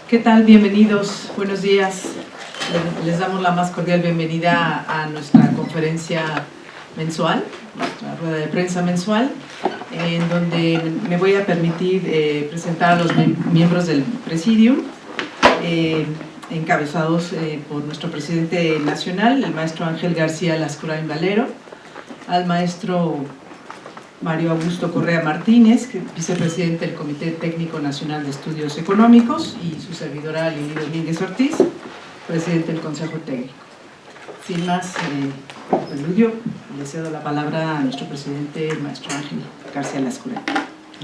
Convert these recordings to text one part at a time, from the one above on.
¿Qué tal? Bienvenidos, buenos días. Les damos la más cordial bienvenida a nuestra conferencia mensual, nuestra rueda de prensa mensual, en donde me voy a permitir presentar a los miembros del Presidium, encabezados por nuestro presidente nacional, el maestro Ángel García Lascurain Valero, al maestro Mario Augusto Correa Martínez, vicepresidente del Comité Técnico Nacional de Estudios Económicos, y su servidora Lili Domínguez Ortiz, presidente del Consejo Técnico. Sin más preludio, le cedo la palabra a nuestro presidente, el maestro Ángel García Lascurain.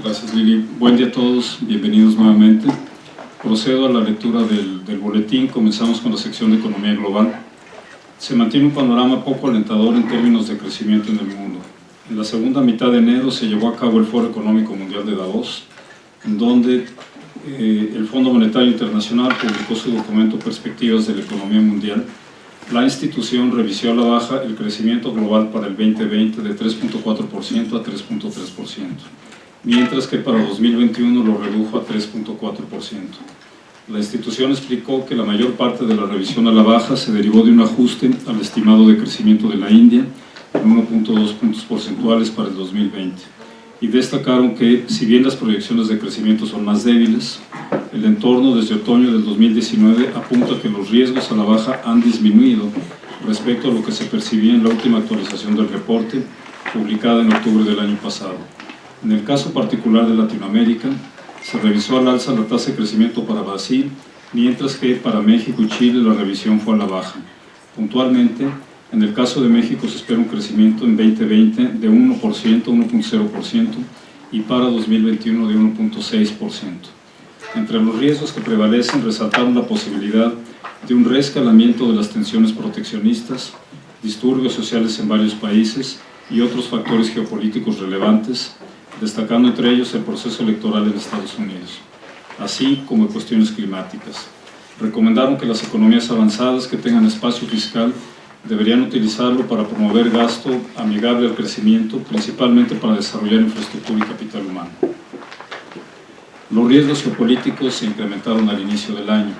Gracias, Lili. Buen día a todos, bienvenidos nuevamente. Procedo a la lectura del boletín. Comenzamos con la sección de Economía Global. Se mantiene un panorama poco alentador en términos de crecimiento en el mundo. En la segunda mitad de enero se llevó a cabo el Foro Económico Mundial de Davos, en donde el Fondo Monetario Internacional publicó su documento Perspectivas de la Economía Mundial. La institución revisó a la baja el crecimiento global para el 2020 de 3.4% a 3.3%, mientras que para 2021 lo redujo a 3.4%. La institución explicó que la mayor parte de la revisión a la baja se derivó de un ajuste al estimado de crecimiento de la India, en 1.2 puntos porcentuales para el 2020, y destacaron que, si bien las proyecciones de crecimiento son más débiles, el entorno desde otoño del 2019 apunta que los riesgos a la baja han disminuido respecto a lo que se percibía en la última actualización del reporte, publicada en octubre del año pasado. En el caso particular de Latinoamérica, se revisó al alza la tasa de crecimiento para Brasil, mientras que para México y Chile la revisión fue a la baja. Puntualmente, en el caso de México se espera un crecimiento en 2020 de 1%, 1.0%, y para 2021 de 1.6%. Entre los riesgos que prevalecen resaltaron la posibilidad de un reescalamiento de las tensiones proteccionistas, disturbios sociales en varios países y otros factores geopolíticos relevantes, destacando entre ellos el proceso electoral en Estados Unidos, así como cuestiones climáticas. Recomendaron que las economías avanzadas que tengan espacio fiscal deberían utilizarlo para promover gasto amigable al crecimiento, principalmente para desarrollar infraestructura y capital humano. Los riesgos geopolíticos se incrementaron al inicio del año.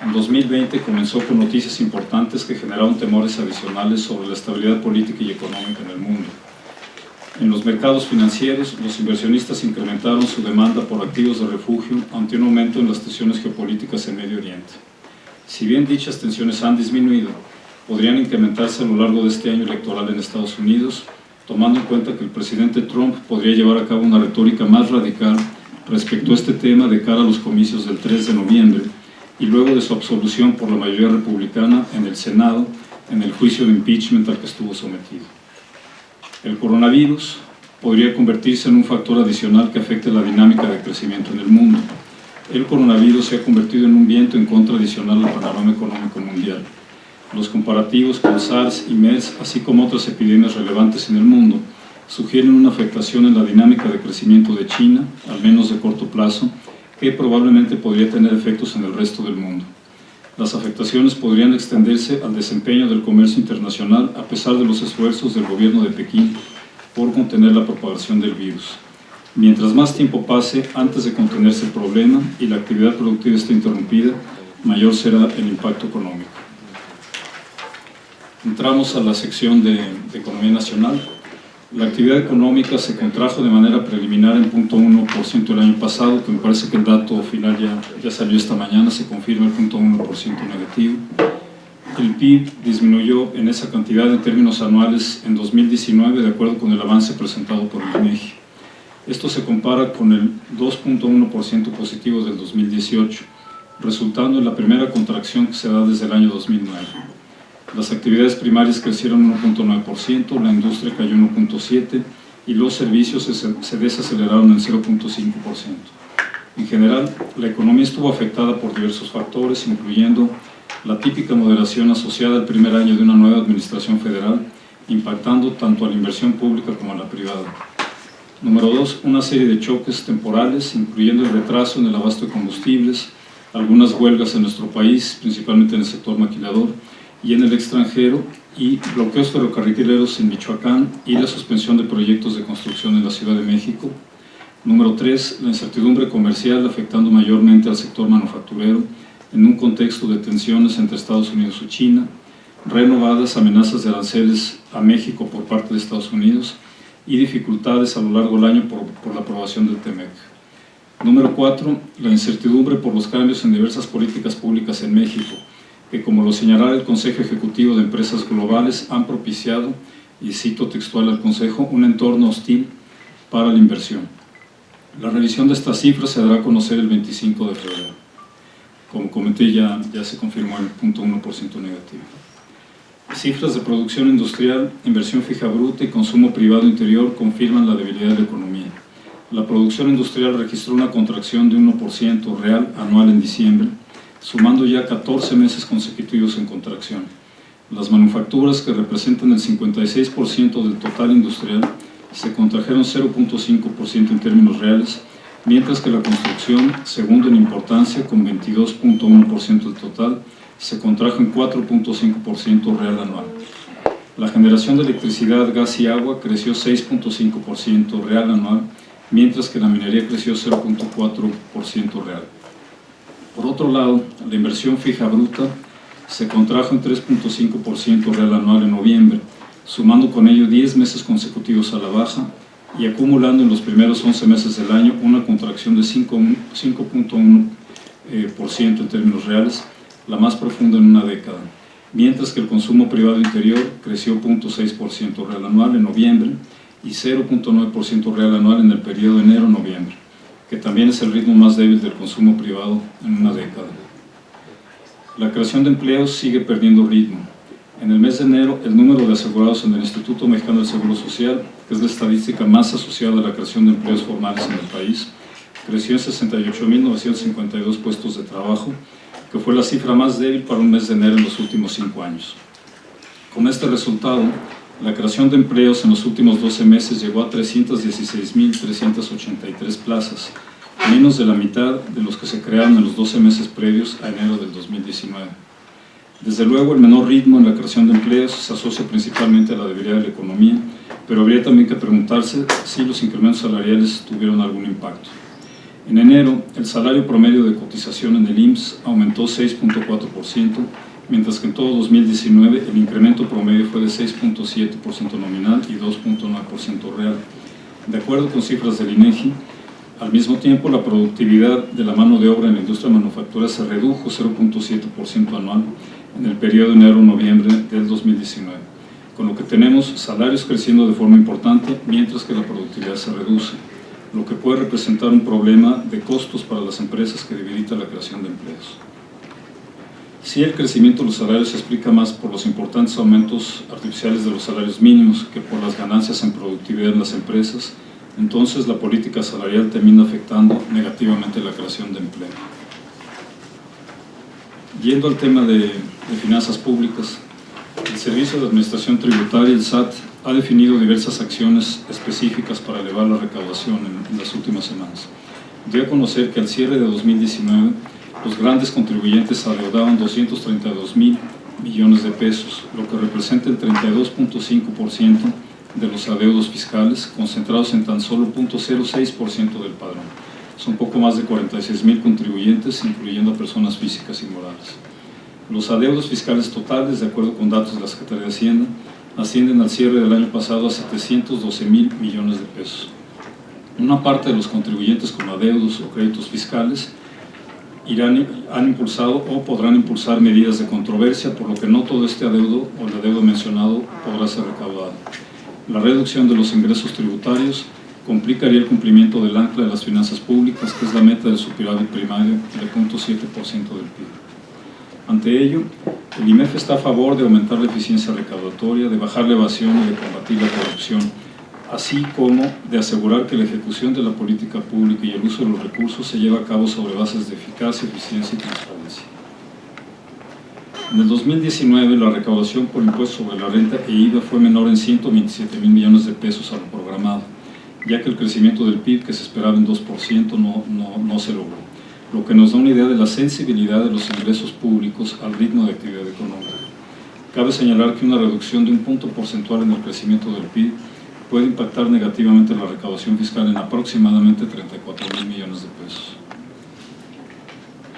En 2020 comenzó con noticias importantes que generaron temores adicionales sobre la estabilidad política y económica en el mundo. En los mercados financieros, los inversionistas incrementaron su demanda por activos de refugio ante un aumento en las tensiones geopolíticas en Medio Oriente. Si bien dichas tensiones han disminuido, podrían incrementarse a lo largo de este año electoral en Estados Unidos, tomando en cuenta que el presidente Trump podría llevar a cabo una retórica más radical respecto a este tema de cara a los comicios del 3 de noviembre y luego de su absolución por la mayoría republicana en el Senado en el juicio de impeachment al que estuvo sometido. El coronavirus podría convertirse en un factor adicional que afecte la dinámica de crecimiento en el mundo. El coronavirus se ha convertido en un viento en contra adicional al panorama económico mundial. Los comparativos con SARS y MERS, así como otras epidemias relevantes en el mundo, sugieren una afectación en la dinámica de crecimiento de China, al menos de corto plazo, que probablemente podría tener efectos en el resto del mundo. Las afectaciones podrían extenderse al desempeño del comercio internacional a pesar de los esfuerzos del gobierno de Pekín por contener la propagación del virus. Mientras más tiempo pase antes de contenerse el problema y la actividad productiva esté interrumpida, mayor será el impacto económico. Entramos a la sección de Economía Nacional. La actividad económica se contrajo de manera preliminar en 0.1% el año pasado, que me parece que el dato final ya salió esta mañana, se confirma el 0.1% negativo. El PIB disminuyó en esa cantidad en términos anuales en 2019, de acuerdo con el avance presentado por el INEGI. Esto se compara con el 2.1% positivo del 2018, resultando en la primera contracción que se da desde el año 2009. Las actividades primarias crecieron 1.9%, la industria cayó 1.7% y los servicios se desaceleraron en 0.5%. En general, la economía estuvo afectada por diversos factores, incluyendo la típica moderación asociada al primer año de una nueva administración federal, impactando tanto a la inversión pública como a la privada. Número 2, una serie de choques temporales, incluyendo el retraso en el abasto de combustibles, algunas huelgas en nuestro país, principalmente en el sector maquilador, y en el extranjero, y bloqueos ferrocarrileros en Michoacán y la suspensión de proyectos de construcción en la Ciudad de México. Número 3, la incertidumbre comercial afectando mayormente al sector manufacturero, en un contexto de tensiones entre Estados Unidos y China, renovadas amenazas de aranceles a México por parte de Estados Unidos y dificultades a lo largo del año por la aprobación del TEMEC. Número 4, la incertidumbre por los cambios en diversas políticas públicas en México, que, como lo señalará el Consejo Ejecutivo de Empresas Globales, han propiciado, y cito textual al Consejo, un entorno hostil para la inversión. La revisión de estas cifras se dará a conocer el 25 de febrero. Como comenté, ya se confirmó el 0.1% negativo. Cifras de producción industrial, inversión fija bruta y consumo privado interior confirman la debilidad de la economía. La producción industrial registró una contracción de 1% real anual en diciembre, sumando ya 14 meses consecutivos en contracción. Las manufacturas, que representan el 56% del total industrial, se contrajeron 0.5% en términos reales, mientras que la construcción, segundo en importancia con 22.1% del total, se contrajo en 4.5% real anual. La generación de electricidad, gas y agua creció 6.5% real anual, mientras que la minería creció 0.4% real. Por otro lado, la inversión fija bruta se contrajo en 3.5% real anual en noviembre, sumando con ello 10 meses consecutivos a la baja y acumulando en los primeros 11 meses del año una contracción de 5.1% en términos reales, la más profunda en una década, mientras que el consumo privado interior creció 0.6% real anual en noviembre y 0.9% real anual en el periodo enero-noviembre, que también es el ritmo más débil del consumo privado en una década. La creación de empleos sigue perdiendo ritmo. En el mes de enero, el número de asegurados en el Instituto Mexicano del Seguro Social, que es la estadística más asociada a la creación de empleos formales en el país, creció en 68.952 puestos de trabajo, que fue la cifra más débil para un mes de enero en los últimos 5 años. Con este resultado, la creación de empleos en los últimos 12 meses llegó a 316.383 plazas, menos de la mitad de los que se crearon en los 12 meses previos a enero del 2019. Desde luego, el menor ritmo en la creación de empleos se asocia principalmente a la debilidad de la economía, pero habría también que preguntarse si los incrementos salariales tuvieron algún impacto. En enero, el salario promedio de cotización en el IMSS aumentó 6.4%, mientras que en todo 2019 el incremento promedio fue de 6.7% nominal y 2.9% real. De acuerdo con cifras del INEGI, al mismo tiempo la productividad de la mano de obra en la industria manufacturera se redujo 0.7% anual en el periodo enero-noviembre del 2019, con lo que tenemos salarios creciendo de forma importante mientras que la productividad se reduce, lo que puede representar un problema de costos para las empresas que debilita la creación de empleos. Sí, el crecimiento de los salarios se explica más por los importantes aumentos artificiales de los salarios mínimos que por las ganancias en productividad en las empresas. Entonces, la política salarial termina afectando negativamente la creación de empleo. Yendo al tema de finanzas públicas, el Servicio de Administración Tributaria, el SAT, ha definido diversas acciones específicas para elevar la recaudación en las últimas semanas. Dio a conocer que al cierre de 2019, los grandes contribuyentes adeudaban 232.000 millones de pesos, lo que representa el 32.5% de los adeudos fiscales, concentrados en tan solo 0.06% del padrón. Son poco más de 46.000 contribuyentes, incluyendo a personas físicas y morales. Los adeudos fiscales totales, de acuerdo con datos de la Secretaría de Hacienda, ascienden al cierre del año pasado a 712.000 millones de pesos. Una parte de los contribuyentes con adeudos o créditos fiscales han impulsado o podrán impulsar medidas de controversia, por lo que no todo este adeudo o el adeudo mencionado podrá ser recaudado. La reducción de los ingresos tributarios complicaría el cumplimiento del ancla de las finanzas públicas, que es la meta del superávit primario de 0.7% del PIB. Ante ello, el IMEF está a favor de aumentar la eficiencia recaudatoria, de bajar la evasión y de combatir la corrupción, así como de asegurar que la ejecución de la política pública y el uso de los recursos se lleva a cabo sobre bases de eficacia, eficiencia y transparencia. En el 2019, la recaudación por impuesto sobre la renta e IVA fue menor en 127.000 millones de pesos a lo programado, ya que el crecimiento del PIB, que se esperaba en 2%, no se logró, lo que nos da una idea de la sensibilidad de los ingresos públicos al ritmo de actividad económica. Cabe señalar que una reducción de un punto porcentual en el crecimiento del PIB puede impactar negativamente la recaudación fiscal en aproximadamente 34.000 millones de pesos.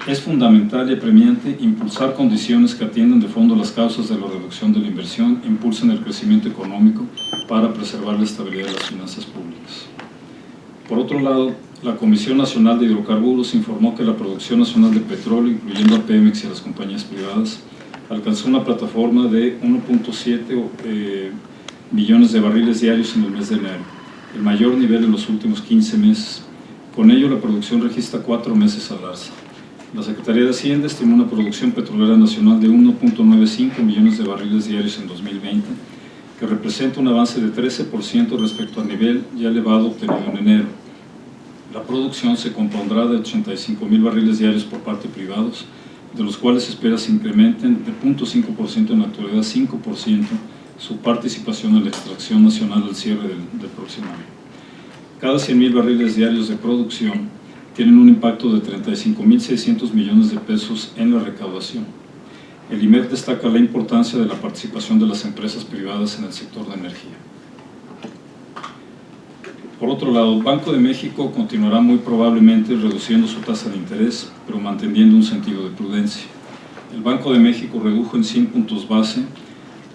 Es fundamental y apremiante impulsar condiciones que atiendan de fondo las causas de la reducción de la inversión e impulsen el crecimiento económico para preservar la estabilidad de las finanzas públicas. Por otro lado, la Comisión Nacional de Hidrocarburos informó que la producción nacional de petróleo, incluyendo a Pemex y a las compañías privadas, alcanzó una plataforma de 1.7 millones de barriles diarios en el mes de enero, el mayor nivel en los últimos 15 meses. Con ello, la producción registra 4 meses al alza. La Secretaría de Hacienda estimó una producción petrolera nacional de 1.95 millones de barriles diarios en 2020, que representa un avance de 13% respecto al nivel ya elevado obtenido en enero. La producción se compondrá de 85,000 barriles diarios por parte de privados, de los cuales se espera se incrementen de 0.5% en la actualidad 5% su participación en la extracción nacional al cierre del próximo año. Cada 100,000 barriles diarios de producción tienen un impacto de 35.600 millones de pesos en la recaudación. El IMEF destaca la importancia de la participación de las empresas privadas en el sector de energía. Por otro lado, Banco de México continuará muy probablemente reduciendo su tasa de interés, pero manteniendo un sentido de prudencia. El Banco de México redujo en 100 puntos base,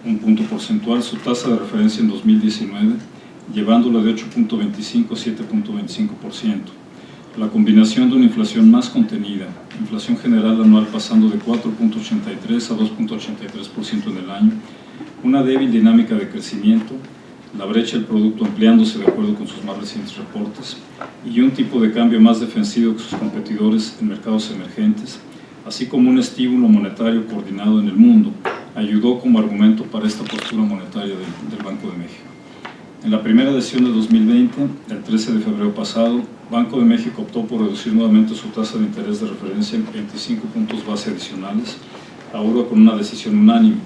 un punto porcentual, su tasa de referencia en 2019, llevándola de 8.25 a 7.25%. La combinación de una inflación más contenida, inflación general anual pasando de 4.83 a 2.83% en el año, una débil dinámica de crecimiento, la brecha del producto ampliándose de acuerdo con sus más recientes reportes y un tipo de cambio más defensivo que sus competidores en mercados emergentes, así como un estímulo monetario coordinado en el mundo, ayudó como argumento para esta postura monetaria del Banco de México. En la primera decisión de 2020, el 13 de febrero pasado, Banco de México optó por reducir nuevamente su tasa de interés de referencia en 25 puntos base adicionales, ahora con una decisión unánime,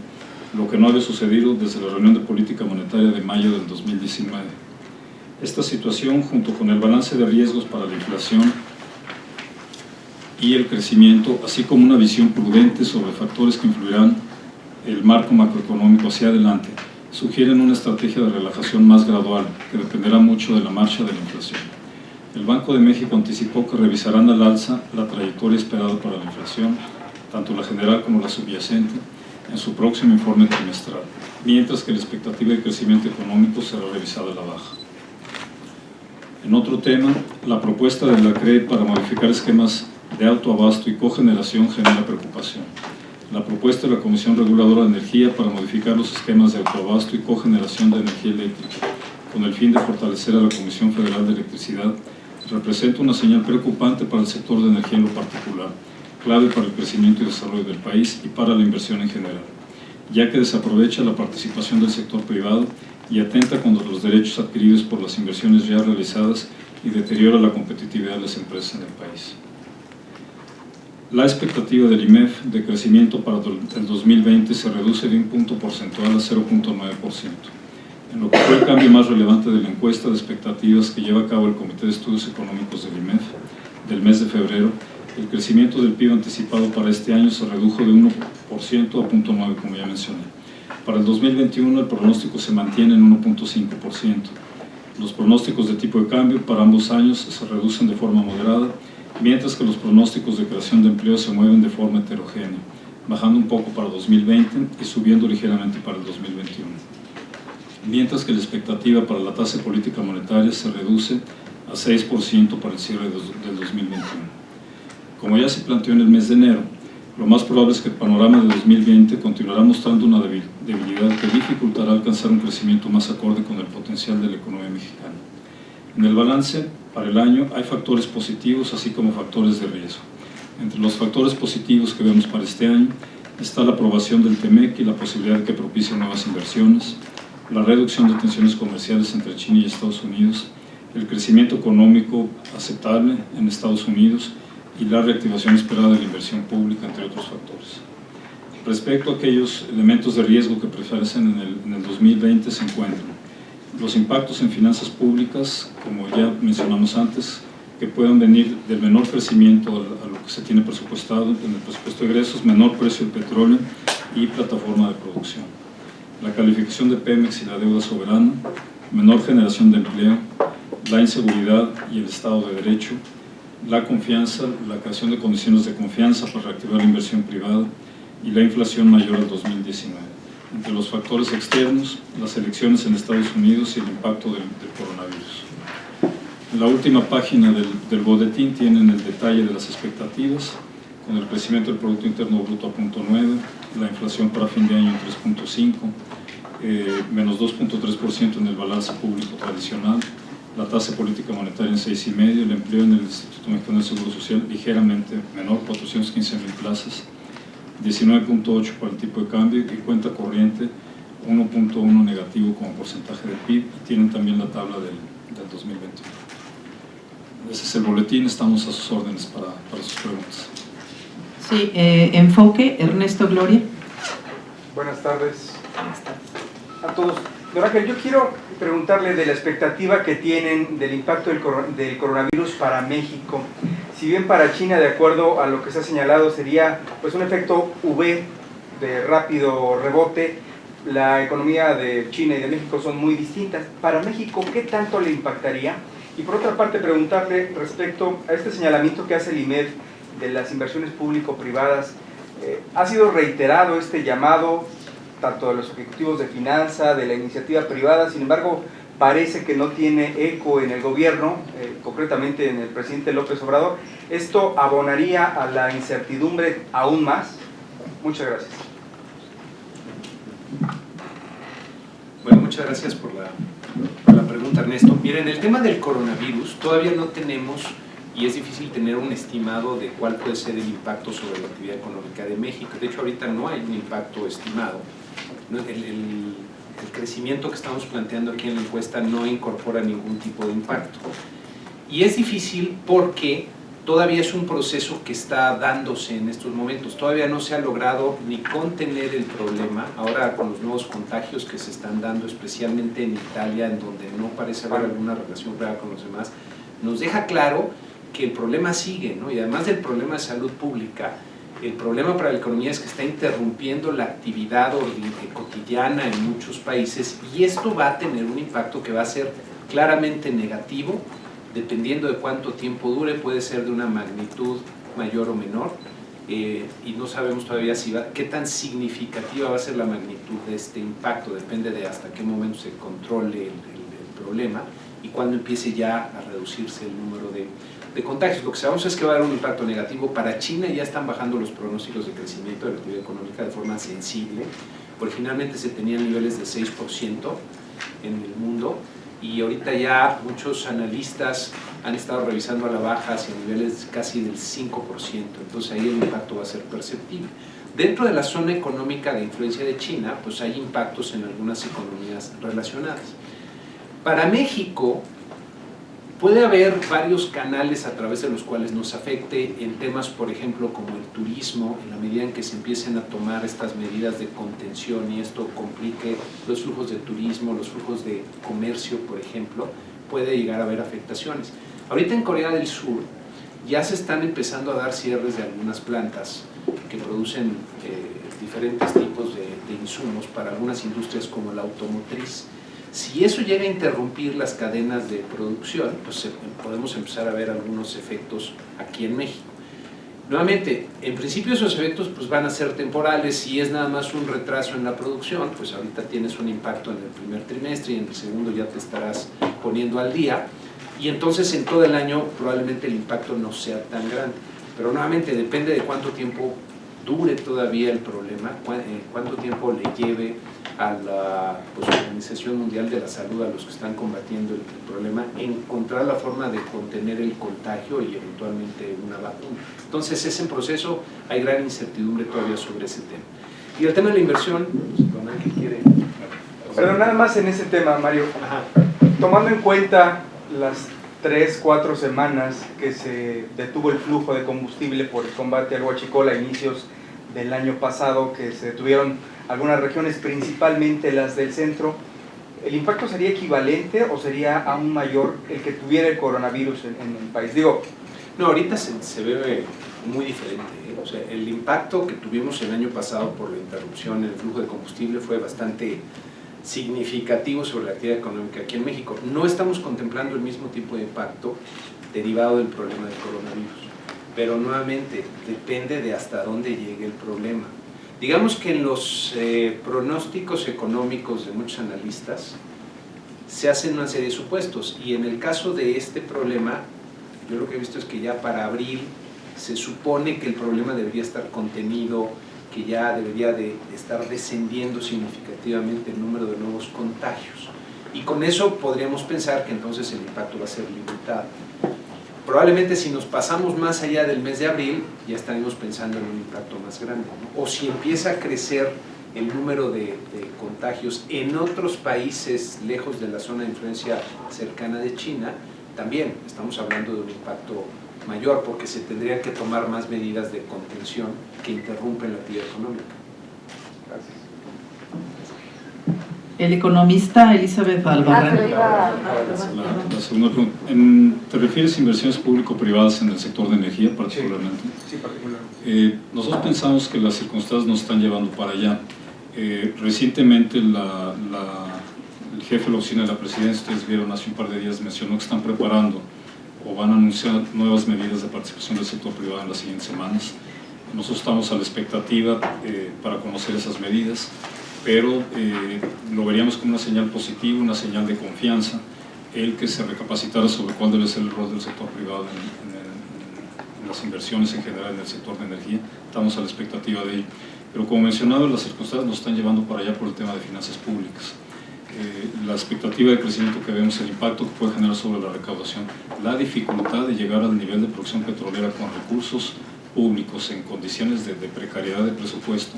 lo que no había sucedido desde la reunión de política monetaria de mayo del 2019. Esta situación, junto con el balance de riesgos para la inflación y el crecimiento, así como una visión prudente sobre factores que influirán el marco macroeconómico hacia adelante, sugieren una estrategia de relajación más gradual, que dependerá mucho de la marcha de la inflación. El Banco de México anticipó que revisarán al alza la trayectoria esperada para la inflación, tanto la general como la subyacente, en su próximo informe trimestral, mientras que la expectativa de crecimiento económico será revisada a la baja. En otro tema, la propuesta de la CRE para modificar esquemas de autoabasto y cogeneración genera preocupación. La propuesta de la Comisión Reguladora de Energía para modificar los esquemas de autoabasto y cogeneración de energía eléctrica, con el fin de fortalecer a la Comisión Federal de Electricidad, representa una señal preocupante para el sector de energía en lo particular, clave para el crecimiento y desarrollo del país y para la inversión en general, ya que desaprovecha la participación del sector privado y atenta contra los derechos adquiridos por las inversiones ya realizadas y deteriora la competitividad de las empresas en el país. La expectativa del IMEF de crecimiento para el 2020 se reduce de un punto porcentual a 0.9%, en lo que fue el cambio más relevante de la encuesta de expectativas que lleva a cabo el Comité de Estudios Económicos del IMEF del mes de febrero. El crecimiento del PIB anticipado para este año se redujo de 1% a 0.9%, como ya mencioné. Para el 2021 el pronóstico se mantiene en 1.5%. Los pronósticos de tipo de cambio para ambos años se reducen de forma moderada, mientras que los pronósticos de creación de empleo se mueven de forma heterogénea, bajando un poco para 2020 y subiendo ligeramente para el 2021. Mientras que la expectativa para la tasa de política monetaria se reduce a 6% para el cierre del 2021. Como ya se planteó en el mes de enero, lo más probable es que el panorama de 2020 continuará mostrando una debilidad que dificultará alcanzar un crecimiento más acorde con el potencial de la economía mexicana. En el balance para el año hay factores positivos así como factores de riesgo. Entre los factores positivos que vemos para este año está la aprobación del TEMEC y la posibilidad de que propicie nuevas inversiones, la reducción de tensiones comerciales entre China y Estados Unidos, el crecimiento económico aceptable en Estados Unidos y la reactivación esperada de la inversión pública, entre otros factores. Respecto a aquellos elementos de riesgo que prevalecen en el 2020 se encuentran los impactos en finanzas públicas, como ya mencionamos antes, que puedan venir del menor crecimiento a lo que se tiene presupuestado en el presupuesto de egresos, menor precio del petróleo y plataforma de producción. La calificación de Pemex y la deuda soberana, menor generación de empleo, la inseguridad y el Estado de Derecho, la confianza, la creación de condiciones de confianza para reactivar la inversión privada y la inflación mayor al 2019. Entre los factores externos, las elecciones en Estados Unidos y el impacto del coronavirus. En la última página del boletín tienen el detalle de las expectativas, con el crecimiento del Producto Interno Bruto a 0.9, la inflación para fin de año en 3.5, menos 2.3% en el balance público tradicional, la tasa de política monetaria en 6,5, el empleo en el Instituto Mexicano del Seguro Social ligeramente menor, 415,000 plazas, 19.8 para el tipo de cambio y cuenta corriente 1.1 negativo como porcentaje del PIB, y tienen también la tabla del 2021. Ese es el boletín, estamos a sus órdenes para sus preguntas. Sí, enfoque, Ernesto Gloria. Buenas tardes a todos. Don Ángel, yo quiero preguntarle de la expectativa que tienen del impacto del coronavirus para México. Si bien para China, de acuerdo a lo que se ha señalado, sería pues un efecto V de rápido rebote, la economía de China y de México son muy distintas. Para México, ¿qué tanto le impactaría? Y por otra parte, preguntarle respecto a este señalamiento que hace el IMED de las inversiones público-privadas. Ha sido reiterado este llamado, tanto de los ejecutivos de finanza, de la iniciativa privada, sin embargo, parece que no tiene eco en el gobierno, concretamente en el presidente López Obrador. ¿Esto abonaría a la incertidumbre aún más? Muchas gracias. Bueno, muchas gracias por la pregunta, Ernesto. Miren, el tema del coronavirus todavía no tenemos, y es difícil tener un estimado de cuál puede ser el impacto sobre la actividad económica de México. De hecho, ahorita no hay un impacto estimado. El crecimiento que estamos planteando aquí en la encuesta no incorpora ningún tipo de impacto. Y es difícil porque todavía es un proceso que está dándose en estos momentos. Todavía no se ha logrado ni contener el problema. Ahora con los nuevos contagios que se están dando, especialmente en Italia, en donde no parece haber alguna relación real con los demás, nos deja claro que el problema sigue, ¿no? Y además del problema de salud pública, el problema para la economía es que está interrumpiendo la actividad cotidiana en muchos países, y esto va a tener un impacto que va a ser claramente negativo, dependiendo de cuánto tiempo dure. Puede ser de una magnitud mayor o menor, y no sabemos todavía qué tan significativa va a ser la magnitud de este impacto. Depende de hasta qué momento se controle el problema y cuándo empiece ya a reducirse el número de contagios. Lo que sabemos es que va a haber un impacto negativo. Para China ya están bajando los pronósticos de crecimiento de la actividad económica de forma sensible. Originalmente se tenían niveles de 6% en el mundo, y ahorita ya muchos analistas han estado revisando a la baja hacia niveles casi del 5%, entonces ahí el impacto va a ser perceptible. Dentro de la zona económica de influencia de China, pues hay impactos en algunas economías relacionadas. Para México puede haber varios canales a través de los cuales nos afecte en temas, por ejemplo, como el turismo, en la medida en que se empiecen a tomar estas medidas de contención y esto complique los flujos de turismo, los flujos de comercio, por ejemplo, puede llegar a haber afectaciones. Ahorita en Corea del Sur ya se están empezando a dar cierres de algunas plantas que producen diferentes tipos de insumos para algunas industrias como la automotriz. Si eso llega a interrumpir las cadenas de producción, pues podemos empezar a ver algunos efectos aquí en México. Nuevamente, en principio esos efectos pues van a ser temporales. Si es nada más un retraso en la producción, pues ahorita tienes un impacto en el primer trimestre y en el segundo ya te estarás poniendo al día, y entonces en todo el año probablemente el impacto no sea tan grande. Pero nuevamente depende de cuánto tiempo dure todavía el problema, cuánto tiempo le lleve a la Organización Mundial de la Salud, a los que están combatiendo el problema, encontrar la forma de contener el contagio y eventualmente una vacuna. Entonces es en proceso, hay gran incertidumbre todavía sobre ese tema. Y el tema de la inversión, pues, don Ángel quiere... Pero nada más en ese tema, Mario. Ajá. Tomando en cuenta las 3-4 semanas que se detuvo el flujo de combustible por el combate al huachicol a inicios del año pasado, que se detuvieron algunas regiones, principalmente las del centro, ¿el impacto sería equivalente o sería aún mayor el que tuviera el coronavirus en el país? Digo, no, ahorita se ve muy diferente, ¿eh? O sea, el impacto que tuvimos el año pasado por la interrupción en el flujo de combustible fue bastante significativo sobre la actividad económica aquí en México. No estamos contemplando el mismo tipo de impacto derivado del problema del coronavirus, pero nuevamente depende de hasta dónde llegue el problema. Digamos que en los pronósticos económicos de muchos analistas se hacen una serie de supuestos, y en el caso de este problema, yo lo que he visto es que ya para abril se supone que el problema debería estar contenido, que ya debería de estar descendiendo significativamente el número de nuevos contagios. Y con eso podríamos pensar que entonces el impacto va a ser limitado. Probablemente si nos pasamos más allá del mes de abril, ya estaremos pensando en un impacto más grande, ¿no? O si empieza a crecer el número de contagios en otros países lejos de la zona de influencia cercana de China, también estamos hablando de un impacto mayor, porque se tendrían que tomar más medidas de contención que interrumpen la actividad económica. Gracias. El economista Elizabeth Albarrán. La segunda pregunta. ¿Te refieres a inversiones público-privadas en el sector de energía particularmente? Sí, particularmente. Nosotros pensamos que las circunstancias nos están llevando para allá. Recientemente el jefe de la oficina de la presidencia, ustedes vieron hace un par de días, mencionó que están preparando o van a anunciar nuevas medidas de participación del sector privado en las siguientes semanas. Nosotros estamos a la expectativa para conocer esas medidas, pero lo veríamos como una señal positiva, una señal de confianza, el que se recapacitara sobre cuál debe ser el rol del sector privado en las inversiones en general en el sector de energía. Estamos a la expectativa de ello. Pero como mencionaba, las circunstancias nos están llevando para allá por el tema de finanzas públicas. La expectativa de crecimiento que vemos, el impacto que puede generar sobre la recaudación, la dificultad de llegar al nivel de producción petrolera con recursos públicos en condiciones de precariedad de presupuesto,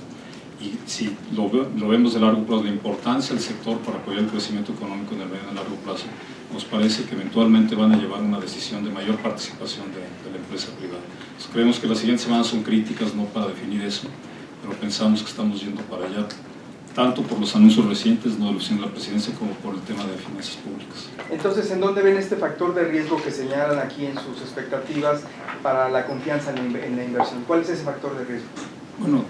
y si lo vemos de largo plazo, la importancia del sector para apoyar el crecimiento económico en el medio y largo plazo, nos parece que eventualmente van a llevar a una decisión de mayor participación de la empresa privada. Entonces, creemos que las siguientes semanas son críticas, no para definir eso, pero pensamos que estamos yendo para allá, tanto por los anuncios recientes, no de la presidencia, como por el tema de finanzas públicas. Entonces, ¿en dónde ven este factor de riesgo que señalan aquí en sus expectativas para la confianza en la inversión? ¿Cuál es ese factor de riesgo? Bueno,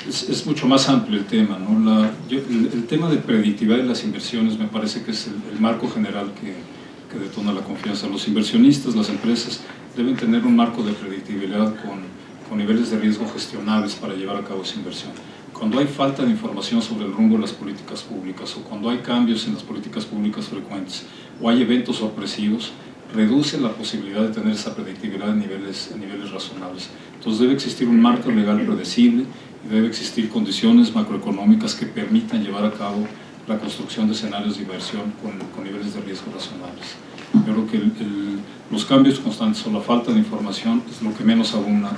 es mucho más amplio el tema, ¿no? El tema de predictividad de las inversiones me parece que es el marco general que detona la confianza. Los inversionistas, las empresas, deben tener un marco de predictibilidad con niveles de riesgo gestionables para llevar a cabo esa inversión. Cuando hay falta de información sobre el rumbo de las políticas públicas, o cuando hay cambios en las políticas públicas frecuentes, o hay eventos sorpresivos, reduce la posibilidad de tener esa predictibilidad en niveles razonables. Entonces debe existir un marco legal predecible y debe existir condiciones macroeconómicas que permitan llevar a cabo la construcción de escenarios de inversión con niveles de riesgo razonables. Yo creo que los cambios constantes o la falta de información es lo que menos abona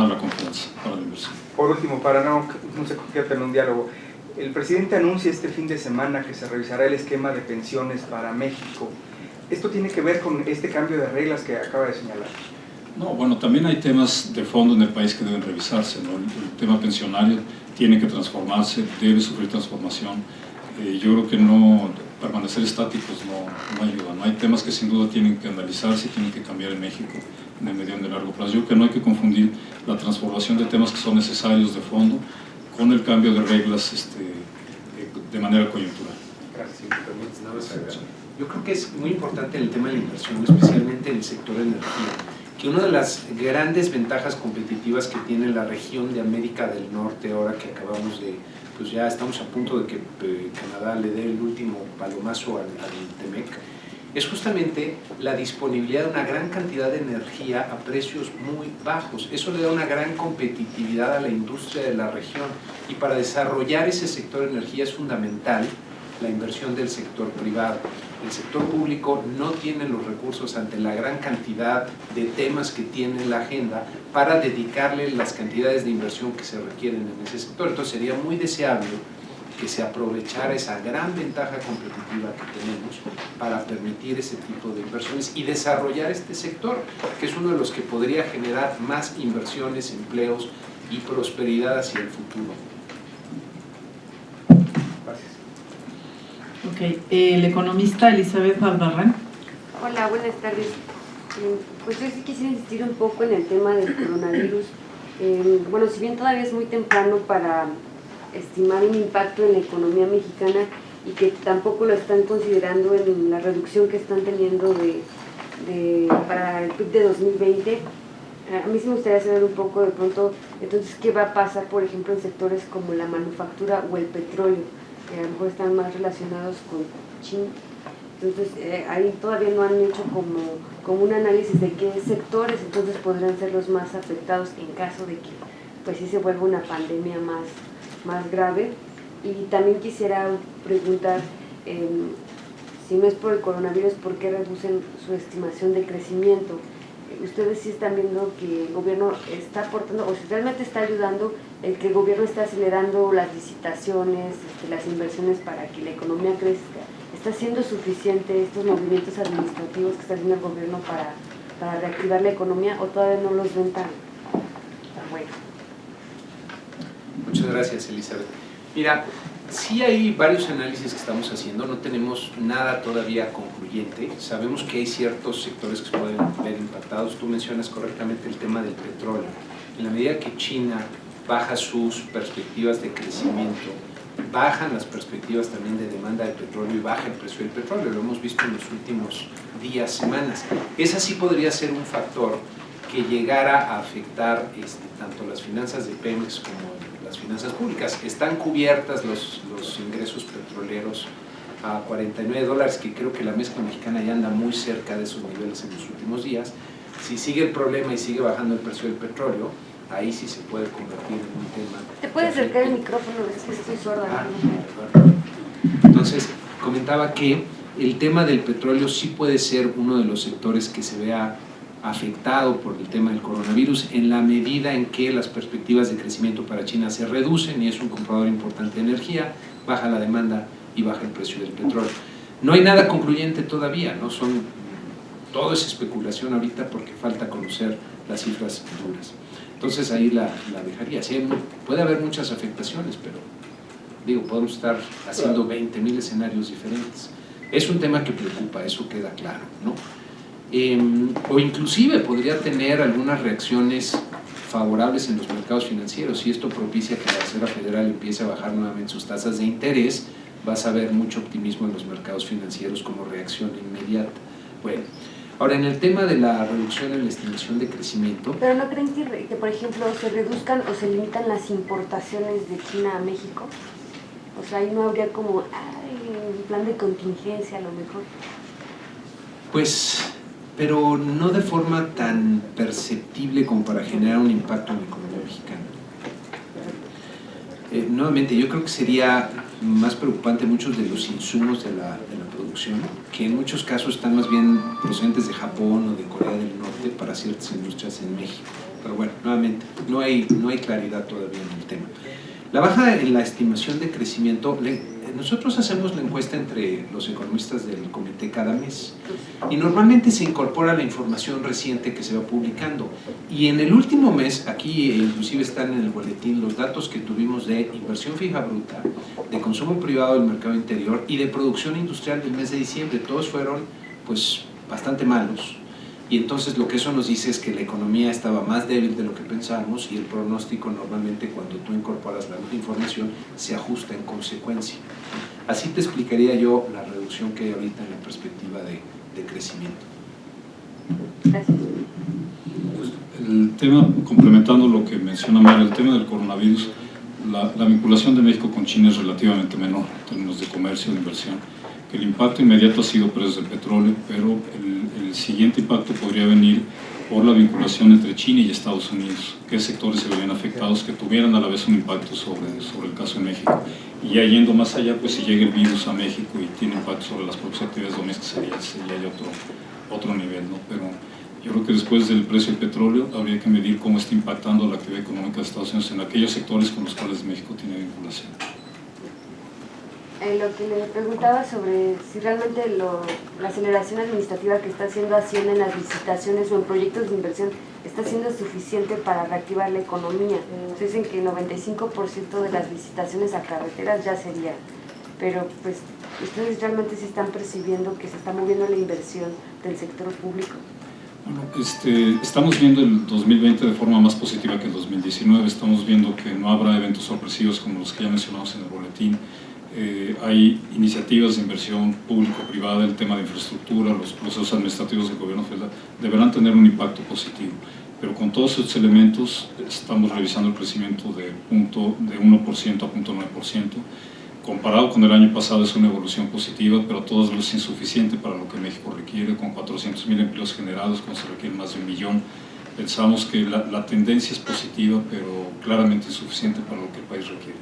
la confianza para la inversión. Por último, para no se convierta en un diálogo, el presidente anuncia este fin de semana que se revisará el esquema de pensiones para México. ¿Esto tiene que ver con este cambio de reglas que acaba de señalar? No, bueno, también hay temas de fondo en el país que deben revisarse, ¿no? El tema pensionario tiene que transformarse, debe sufrir transformación. Yo creo que no permanecer estáticos no ayuda, ¿no? Hay temas que sin duda tienen que analizarse y tienen que cambiar en México en el mediano y largo plazo. Yo creo que no hay que confundir la transformación de temas que son necesarios de fondo con el cambio de reglas de manera coyuntural. Gracias. Yo creo que es muy importante el tema de la inversión, especialmente en el sector de energía, que una de las grandes ventajas competitivas que tiene la región de América del Norte, ahora que acabamos de, pues ya estamos a punto de que Canadá le dé el último palomazo al TEMEC, es justamente la disponibilidad de una gran cantidad de energía a precios muy bajos. Eso le da una gran competitividad a la industria de la región, y para desarrollar ese sector de energía es fundamental la inversión del sector privado. El sector público no tiene los recursos ante la gran cantidad de temas que tiene la agenda para dedicarle las cantidades de inversión que se requieren en ese sector. Entonces sería muy deseable que se aprovechara esa gran ventaja competitiva que tenemos para permitir ese tipo de inversiones y desarrollar este sector, que es uno de los que podría generar más inversiones, empleos y prosperidad hacia el futuro. Ok, el economista Elizabeth Albarrán. Hola, buenas tardes. Pues yo sí quisiera insistir un poco en el tema del coronavirus. Bueno, si bien todavía es muy temprano para estimar un impacto en la economía mexicana y que tampoco lo están considerando en la reducción que están teniendo para el PIB de 2020. A mí sí me gustaría saber un poco de pronto, entonces, ¿qué va a pasar, por ejemplo, en sectores como la manufactura o el petróleo, que a lo mejor están más relacionados con China? Entonces, ahí todavía no han hecho como un análisis de qué sectores entonces podrían ser los más afectados en caso de que pues sí se vuelva una pandemia más grave. Y también quisiera preguntar, si no es por el coronavirus, ¿por qué reducen su estimación de crecimiento? Ustedes sí están viendo que el gobierno está aportando, o si realmente está ayudando, el que el gobierno está acelerando las licitaciones, las inversiones para que la economía crezca. ¿Está siendo suficiente estos movimientos administrativos que está haciendo el gobierno para reactivar la economía, o todavía no los ven tan buenos? Muchas gracias, Elizabeth. Mira, sí hay varios análisis que estamos haciendo, no tenemos nada todavía concluyente. Sabemos que hay ciertos sectores que se pueden ver impactados. Tú mencionas correctamente el tema del petróleo. En la medida que China baja sus perspectivas de crecimiento, bajan las perspectivas también de demanda de petróleo y baja el precio del petróleo. Lo hemos visto en los últimos días, semanas. Esa sí podría ser un factor que llegara a afectar tanto las finanzas de Pemex como las finanzas públicas. Están cubiertas los ingresos petroleros a $49, que creo que la mezcla mexicana ya anda muy cerca de esos niveles en los últimos días. Si sigue el problema y sigue bajando el precio del petróleo, ahí sí se puede convertir en un tema. ¿Te puedes acercar el micrófono? Es que estoy sorda. Entonces, comentaba que el tema del petróleo sí puede ser uno de los sectores que se vea afectado por el tema del coronavirus, en la medida en que las perspectivas de crecimiento para China se reducen y es un comprador importante de energía, baja la demanda y baja el precio del petróleo. No hay nada concluyente todavía, ¿no? Todo es especulación ahorita porque falta conocer las cifras duras. Entonces ahí la dejaría. Sí, puede haber muchas afectaciones, pero digo, podemos estar haciendo 20,000 escenarios diferentes. Es un tema que preocupa, eso queda claro, ¿no? O inclusive podría tener algunas reacciones favorables en los mercados financieros. Si esto propicia que la Reserva Federal empiece a bajar nuevamente sus tasas de interés, vas a ver mucho optimismo en los mercados financieros como reacción inmediata. Bueno, ahora en el tema de la reducción en la estimación de crecimiento… ¿Pero no creen que, por ejemplo, se reduzcan o se limitan las importaciones de China a México? O sea, ahí no habría como un plan de contingencia a lo mejor. Pues… pero no de forma tan perceptible como para generar un impacto en la economía mexicana. Nuevamente, yo creo que sería más preocupante muchos de los insumos de la producción, que en muchos casos están más bien procedentes de Japón o de Corea del Norte para ciertas industrias en México. Pero bueno, nuevamente, no hay claridad todavía en el tema. La baja en la estimación de crecimiento, nosotros hacemos la encuesta entre los economistas del comité cada mes y normalmente se incorpora la información reciente que se va publicando, y en el último mes, aquí inclusive están en el boletín los datos que tuvimos de inversión fija bruta, de consumo privado del mercado interior y de producción industrial del mes de diciembre. Todos fueron pues bastante malos. Y entonces lo que eso nos dice es que la economía estaba más débil de lo que pensábamos, y el pronóstico normalmente cuando tú incorporas la información se ajusta en consecuencia. Así te explicaría yo la reducción que hay ahorita en la perspectiva de crecimiento. Gracias. El tema, complementando lo que menciona Mario, el tema del coronavirus, la vinculación de México con China es relativamente menor en términos de comercio, de inversión. El impacto inmediato ha sido precios del petróleo, pero el siguiente impacto podría venir por la vinculación entre China y Estados Unidos, qué sectores se verían afectados que tuvieran a la vez un impacto sobre el caso de México. Y ya yendo más allá, pues si llega el virus a México y tiene impacto sobre las propias actividades domésticas, sería ya otro nivel, ¿no? Pero yo creo que después del precio del petróleo habría que medir cómo está impactando la actividad económica de Estados Unidos en aquellos sectores con los cuales México tiene vinculación. Lo que le preguntaba sobre si realmente la aceleración administrativa que está haciendo Hacienda en las licitaciones o en proyectos de inversión está siendo suficiente para reactivar la economía. Dicen que el 95% de las licitaciones a carreteras ya sería, pero pues ustedes realmente sí están percibiendo que se está moviendo la inversión del sector público. Estamos viendo el 2020 de forma más positiva que el 2019. Estamos viendo que no habrá eventos sorpresivos como los que ya mencionamos en el boletín. Hay iniciativas de inversión público-privada, el tema de infraestructura, los procesos administrativos del gobierno federal deberán tener un impacto positivo. Pero con todos estos elementos estamos revisando el crecimiento de 1% a 0.9%. Comparado con el año pasado es una evolución positiva, pero a todos es insuficiente para lo que México requiere, con 400,000 empleos generados, cuando se requieren más de 1 millón. Pensamos que la tendencia es positiva, pero claramente insuficiente para lo que el país requiere.